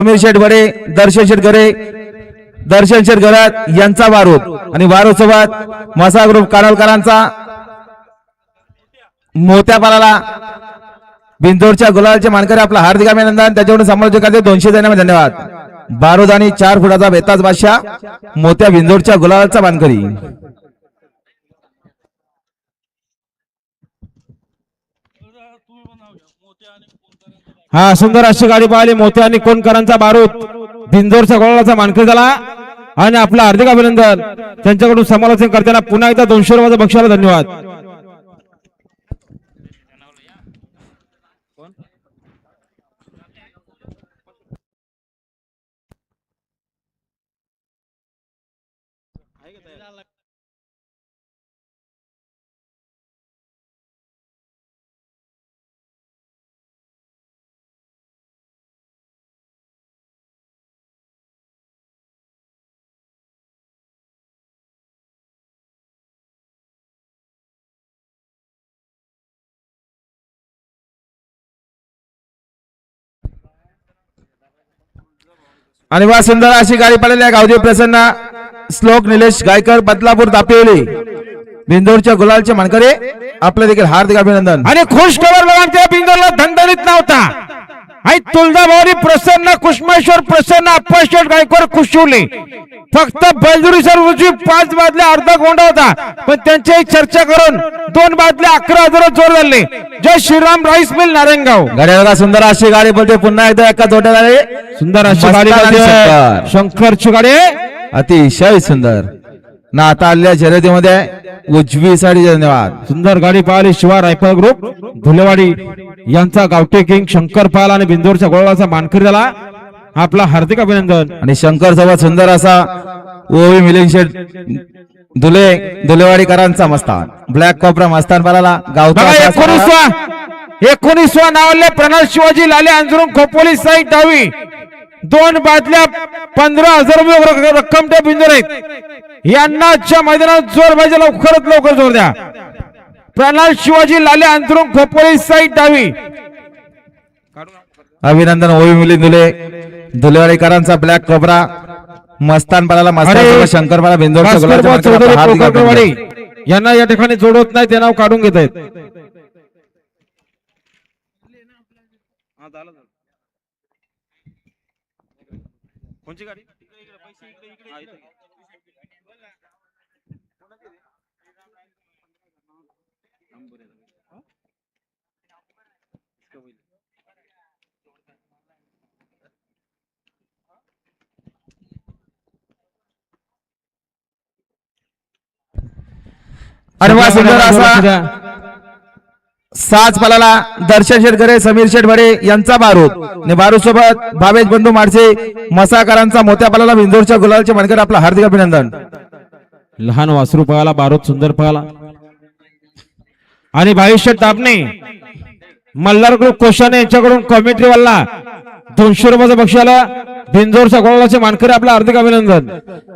समीर शेठ बडे, दर्शन शेठ घरे, दर्शन शेठ घरात यांचा बारूद आणि बारूद सोबत मसा ग्रुप कानोलकरांचा मोत्या पालाला बिंदोरच्या गुलालचे मानकरी आपला हार्दिक अभिनंदन. त्याच्याकडून समालोचक करते 200 देण्यामध्ये धन्यवाद. बारूद आणि 4 फुटाचा बेताज बादशाह मोत्या बिंदोरच्या गुलालचा मानकरी. हा सुंदर अशी गाडी पाहिली मोत्या आणि कोणकरांचा बारूद बिंदोरच्या गुलालाचा मानकरी झाला आणि आपलं हार्दिक अभिनंदन. त्यांच्याकडून समालोचन करताना पुन्हा एकदा 200 रुपयाचा बक्षाला धन्यवाद. आणि वा सुंदर अशी गाडी पडलेली आहे गावदेव प्रसन्न श्लोक निलेश गायकर बदलापूर दापिवली बिंदोरच्या गुलालचे मानकरी आपलं देखील हार्दिक अभिनंदन. आणि खुश खबर बघा त्या बिंदोरला धंदणीत नव्हता आणि तुळजाभवानी प्रसन्न कुष्मेश्वर प्रसन्न अप्पाशेठ गायकवाड कुशवली फक्त बलजुरी सर उजवी 5 बादल्या अर्धा गोंडा होता पण त्यांची चर्चा करून 2 बादल्या 11,000 जोर झाले. जय श्रीराम राईस मिल नारायणगाव. गाडी सुंदर अशी गाडी बोलते पुन्हा एकदा एका जोड्याला आले. सुंदर अशी गाडी शंकर. शंकरची गाडी अतिशय सुंदर ना आता आलेल्या शर्यतीमध्ये उजवी साडी धन्यवाद. सुंदर गाडी पाहिली शिवा रायफल ग्रुप धुलेवाडी यांचा गावठी किंग शंकर पाल आणि बिंदोरच्या गोळाचा मानकरी झाला आपला हार्दिक अभिनंदन. आणि शंकर सोबत सुंदर असा ओवी मिलिंद शेठ धुलेवाडीकरांचा मस्तान ब्लॅक कॉपरा मस्तान पाला गावचा 19वा नावाले प्रणव शिवाजी लाले अंजरून खोपोली साईड डावी 2 बादल्या 15,000 रुपये रक्कम त्या बिंदोर आहेत. यांना आजच्या मैदानात जोर पाहिजे लवकरात लवकर जोर द्या. प्रणव शिवाजी लाले अंजरून खोपोली साईड डावी. अभिनंदन ओवी मिलिंद धुलेवाडीकरांचा ब्लॅक कॉपरा मस्तान पाला मस्तान शंकर पाला बिंदोर यांना या ठिकाणी जोडत नाही ते नाव काढून घेत आहेत. कोणची गाडी आणि वा सुंदर असा साज पालाला दर्शन शेठ घरे समीर शेठ बडे यांचा बारूद आणि बारूद सोबत भावेश बंधू माडसे मसाकरांचा मोत्या पालाला बिंदोरच्या गुलालचे मानकरी आपला हार्दिक अभिनंदन. लहान वासरू पळाला बारूद सुंदर पळाला आणि भाईशेठ दाबणे मल्हार ग्रुप कोशाने यांच्याकडून कॉमेंट्री वाला 200 रुपयाचा बक्षाला बिंदोरच्या गोळाचे मानकरी आपला हार्दिक अभिनंदन.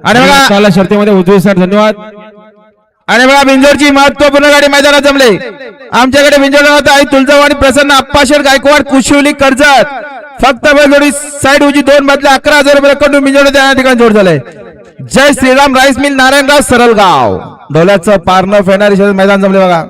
आणि बघा शर्तीमध्ये उजवी साईड धन्यवाद. आणि बघा बिंजोरची महत्वपूर्ण गाडी मैदानात जमले. आमच्याकडे बिंजोर आई तुळजाभवानी प्रसन्न अप्पाशेठ गायकवाड कुशिवली कर्जत फक्त बेलजोडी साईड उजी 2 बादल्या 11,000 रुपये रक्कम बिंजोर त्या ठिकाणी जोड झाले. जय श्रीराम राईस मिल नारायणगाव सरळगाव ढोल्याचं पारणं फेणारी मैदान जमले बघा.